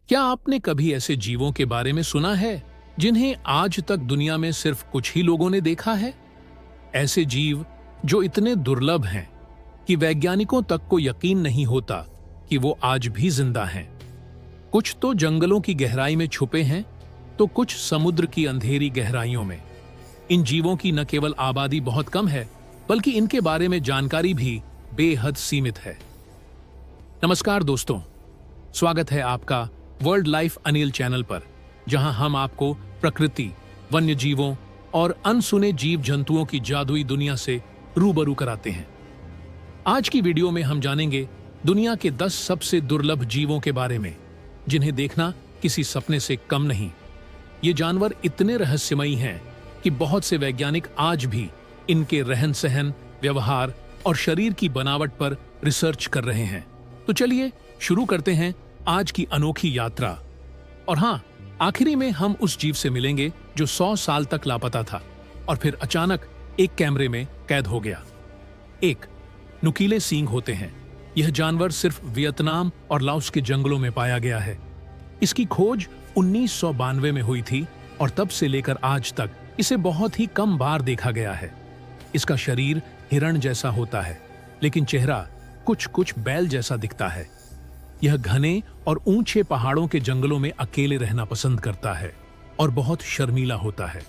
क्या आपने कभी ऐसे जीवों के बारे में सुना है जिन्हें आज तक दुनिया में सिर्फ कुछ ही लोगों ने देखा है? ऐसे जीव जो इतने दुर्लभ हैं कि वैज्ञानिकों तक को यकीन नहीं होता कि वो आज भी जिंदा हैं। कुछ तो जंगलों की गहराई में छुपे हैं, तो कुछ समुद्र की अंधेरी गहराइयों में। इन जीवों की न केवल आबादी बहुत कम है, बल्कि इनके बारे में जानकारी भी बेहद सीमित है। नमस्कार दोस्तों, स्वागत है आपका वर्ल्ड लाइफ अनिल चैनल पर, जहां हम आपको प्रकृति, वन्य जीवों और अनसुने जीव जंतुओं की जादुई दुनिया से रूबरू कराते हैं। आज की वीडियो में हम जानेंगे दुनिया के 10 सबसे दुर्लभ जीवों के बारे में, जिन्हें देखना किसी सपने से कम नहीं। ये जानवर इतने रहस्यमयी हैं कि बहुत से वैज्ञानिक आज भी इनके रहन सहन, व्यवहार और शरीर की बनावट पर रिसर्च कर रहे हैं। तो चलिए शुरू करते हैं आज की अनोखी यात्रा। और हाँ, आखिरी में हम उस जीव से मिलेंगे जो 100 साल तक लापता था और फिर अचानक एक कैमरे में कैद हो गया। एक नुकीले सींग होते हैं। यह जानवर सिर्फ वियतनाम और लाओस के जंगलों में पाया गया है। इसकी खोज 1992 में हुई थी और तब से लेकर आज तक इसे बहुत ही कम बार देखा गया है। इसका शरीर हिरण जैसा होता है, लेकिन चेहरा कुछ कुछ बैल जैसा दिखता है। यह घने और ऊंचे पहाड़ों के जंगलों में अकेले रहना पसंद करता है और बहुत शर्मीला होता है।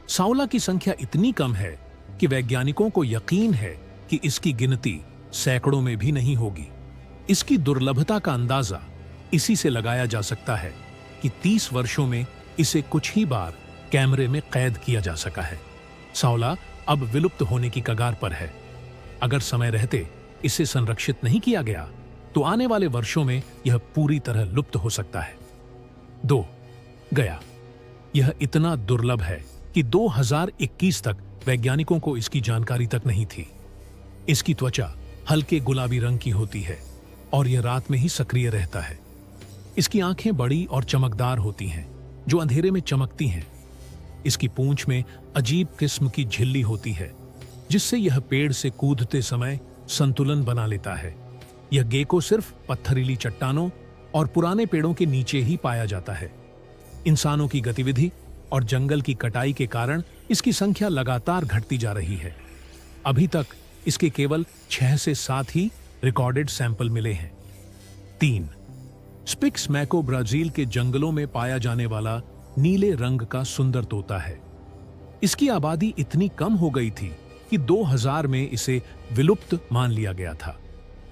साओला की संख्या इतनी कम है कि वैज्ञानिकों को यकीन है कि इसकी गिनती सैकड़ों में भी नहीं होगी। इसकी दुर्लभता का अंदाजा इसी से लगाया जा सकता है कि 30 वर्षों में इसे कुछ ही बार कैमरे में कैद किया जा सका है। साओला अब विलुप्त होने की कगार पर है। अगर समय रहते इसे संरक्षित नहीं किया गया तो आने वाले वर्षों में यह पूरी तरह लुप्त हो सकता है। 2. गया। यह इतना दुर्लभ है कि 2021 तक वैज्ञानिकों को इसकी जानकारी तक नहीं थी। इसकी त्वचा हल्के गुलाबी रंग की होती है और यह रात में ही सक्रिय रहता है। इसकी आंखें बड़ी और चमकदार होती हैं, जो अंधेरे में चमकती हैं। इसकी पूंछ में अजीब किस्म की झिल्ली होती है, जिससे यह पेड़ से कूदते समय संतुलन बना लेता है। यह गेको सिर्फ पत्थरीली चट्टानों और पुराने पेड़ों के नीचे ही पाया जाता है। इंसानों की गतिविधि और जंगल की कटाई के कारण इसकी संख्या लगातार घटती जा रही है। अभी तक इसके केवल 6 से 7 ही रिकॉर्डेड सैंपल मिले हैं। 3. स्पिक्स मैको ब्राजील के जंगलों में पाया जाने वाला नीले रंग का सुंदर तोता है। इसकी आबादी इतनी कम हो गई थी कि 2000 में इसे विलुप्त मान लिया गया था,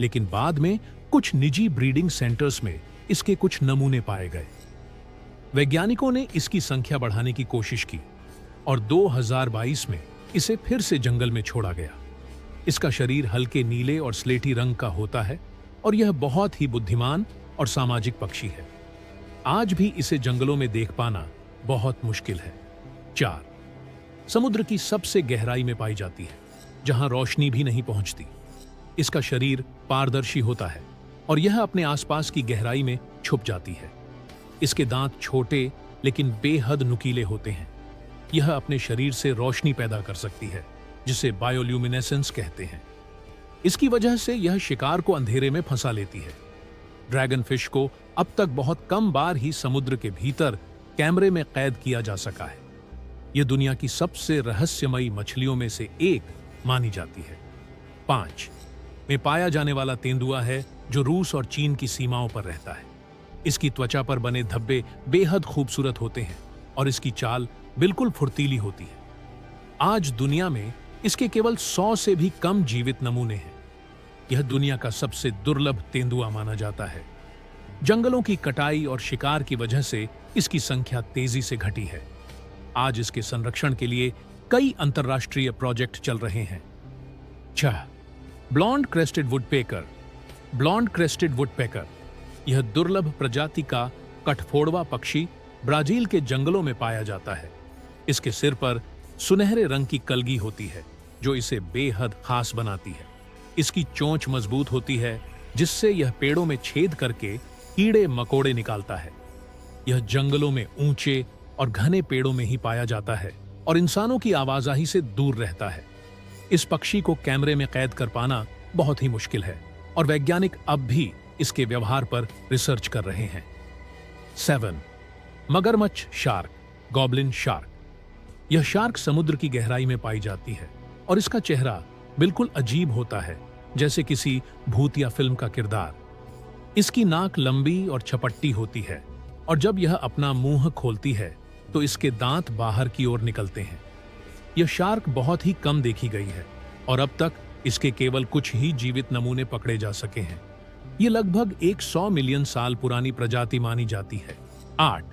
लेकिन बाद में कुछ निजी ब्रीडिंग सेंटर्स में इसके कुछ नमूने पाए गए। वैज्ञानिकों ने इसकी संख्या बढ़ाने की कोशिश की और 2022 में इसे फिर से जंगल में छोड़ा गया। इसका शरीर हल्के नीले और स्लेटी रंग का होता है और यह बहुत ही बुद्धिमान और सामाजिक पक्षी है। आज भी इसे जंगलों में देख पाना बहुत मुश्किल है। 4. समुद्र की सबसे गहराई में पाई जाती है, जहां रोशनी भी नहीं पहुंचती। इसका शरीर पारदर्शी होता है और यह अपने आसपास की गहराई में छुप जाती है। इसके दांत छोटे लेकिन बेहद नुकीले होते हैं। यह अपने शरीर से रोशनी पैदा कर सकती है, जिसे बायोल्यूमिनेसेंस कहते हैं। इसकी वजह से यह शिकार को अंधेरे में फंसा लेती है। ड्रैगन फिश को अब तक बहुत कम बार ही समुद्र के भीतर कैमरे में कैद किया जा सका है। यह दुनिया की सबसे रहस्यमयी मछलियों में से एक मानी जाती है। 5. में पाया जाने वाला तेंदुआ है, जो रूस और चीन की सीमाओं पर रहता है। इसकी त्वचा पर बने धब्बे बेहद खूबसूरत होते हैं और इसकी चाल बिल्कुल फुर्तीली होती है। आज दुनिया में इसके केवल 100 से भी कम जीवित नमूने हैं। यह दुनिया का सबसे दुर्लभ तेंदुआ माना जाता है। जंगलों की कटाई और शिकार की वजह से इसकी संख्या तेजी से घटी है। आज इसके संरक्षण के लिए कई अंतर्राष्ट्रीय प्रोजेक्ट चल रहे हैं। 6. Blonde crested woodpecker. Blonde crested woodpecker यह दुर्लभ प्रजाति का कठफोड़वा पक्षी ब्राजील के जंगलों में पाया जाता है। इसके सिर पर सुनहरे रंग की कलगी होती है, जो इसे बेहद खास बनाती है। इसकी चोंच मजबूत होती है, जिससे यह पेड़ों में छेद करके कीड़े मकोड़े निकालता है। यह जंगलों में ऊंचे और घने पेड़ों में ही पाया जाता है और इंसानों की आवाजाही से दूर रहता है। इस पक्षी को कैमरे में कैद कर पाना बहुत ही मुश्किल है और वैज्ञानिक अब भी इसके व्यवहार पर रिसर्च कर रहे हैं। 7. मगरमच्छ शार्क, गॉब्लिन शार्क। यह शार्क समुद्र की गहराई में पाई जाती है और इसका चेहरा बिल्कुल अजीब होता है, जैसे किसी भूत या फिल्म का किरदार। इसकी नाक लंबी और छपट्टी होती है और जब यह अपना मुंह खोलती है तो इसके दांत बाहर की ओर निकलते हैं। यह शार्क बहुत ही कम देखी गई है और अब तक इसके केवल कुछ ही जीवित नमूने पकड़े जा सके हैं। ये लगभग 100 मिलियन साल पुरानी प्रजाति मानी जाती है। 8.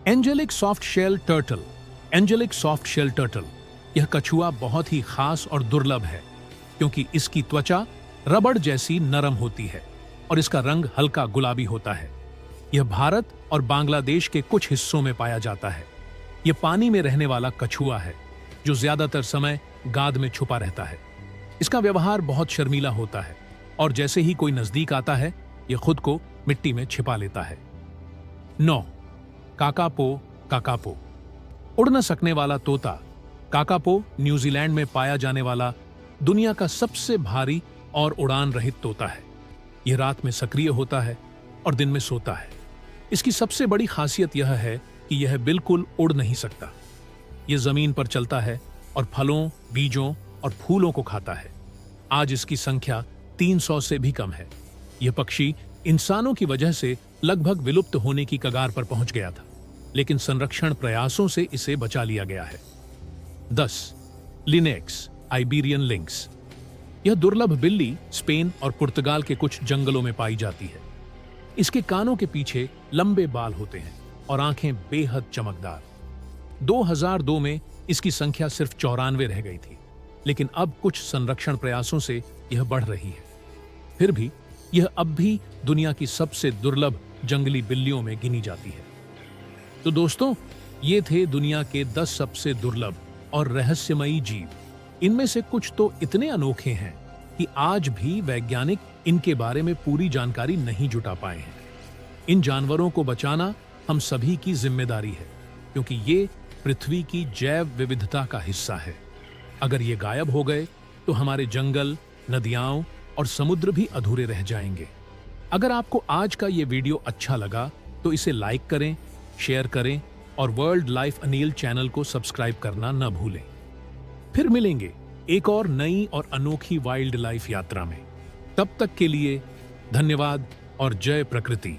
Angelic soft shell turtle. Angelic soft shell turtle यह कछुआ बहुत ही खास और दुर्लभ है क्योंकि इसकी त्वचा रबड़ जैसी नरम होती है और इसका रंग हल्का गुलाबी होता है। यह भारत और बांग्लादेश के कुछ हिस्सों में पाया जाता है। यह पानी में रहने वाला कछुआ है जो ज्यादातर समय गाद में छुपा रहता है। इसका व्यवहार बहुत शर्मीला होता है और जैसे ही कोई नजदीक आता है यह खुद को मिट्टी में छिपा लेता है। 9. Kakapo kakapo. उड़ न सकने वाला तोता। काकापो न्यूजीलैंड में पाया जाने वाला दुनिया का सबसे भारी और उड़ान रहित तोता है। यह रात में सक्रिय होता है और दिन में सोता है। इसकी सबसे बड़ी खासियत यह है कि यह बिल्कुल उड़ नहीं सकता। यह जमीन पर चलता है और फलों, बीजों और फूलों को खाता है। आज इसकी संख्या 300 से भी कम है। यह पक्षी इंसानों की वजह से लगभग विलुप्त होने की कगार पर पहुंच गया था, लेकिन संरक्षण प्रयासों से इसे बचा लिया गया है। 10. Lynx Iberian lynx. यह दुर्लभ बिल्ली स्पेन और पुर्तगाल के कुछ जंगलों में पाई जाती है। इसके कानों के पीछे लंबे बाल होते हैं और आंखें बेहद चमकदार। 2002 में इसकी संख्या सिर्फ 94 रह गई थी, लेकिन अब कुछ संरक्षण प्रयासों से यह बढ़ रही है। फिर भी यह अब भी दुनिया की सबसे दुर्लभ जंगली बिल्लियों में गिनी जाती है। तो दोस्तों, ये थे दुनिया के 10 सबसे दुर्लभ और रहस्यमयी जीव। इनमें से कुछ तो इतने अनोखे हैं कि आज भी वैज्ञानिक इनके बारे में पूरी जानकारी नहीं जुटा पाए हैं। इन जानवरों को बचाना हम सभी की जिम्मेदारी है, क्योंकि ये पृथ्वी की जैव विविधता का हिस्सा है। अगर ये गायब हो गए तो हमारे जंगल, नदियां और समुद्र भी अधूरे रह जाएंगे। अगर आपको आज का ये वीडियो अच्छा लगा तो इसे लाइक करें, शेयर करें और वर्ल्ड लाइफ अनिल चैनल को सब्सक्राइब करना न भूलें। फिर मिलेंगे एक और नई और अनोखी वाइल्ड लाइफ यात्रा में। तब तक के लिए धन्यवाद और जय प्रकृति।